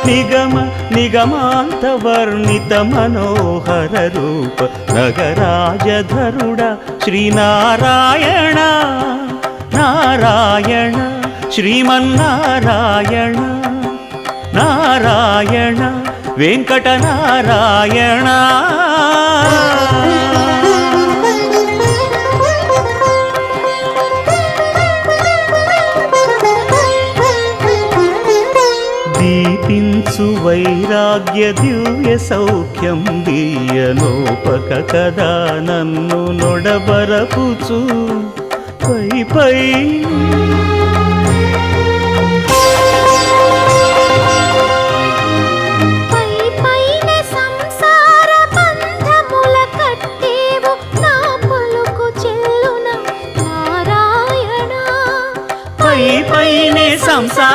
నిగమ నిగమాంతవర్ణిత మనోహర రూప నగరాజధరుడ శ్రీనారాయణ నారాయణ శ్రీమన్నారాయణ నారాయణ వెంకటనారాయణ. దీపించు వైరాగ్య దివ్య సౌఖ్యం దీయనోపక కదా నన్ను నొడబరపుచు పై పై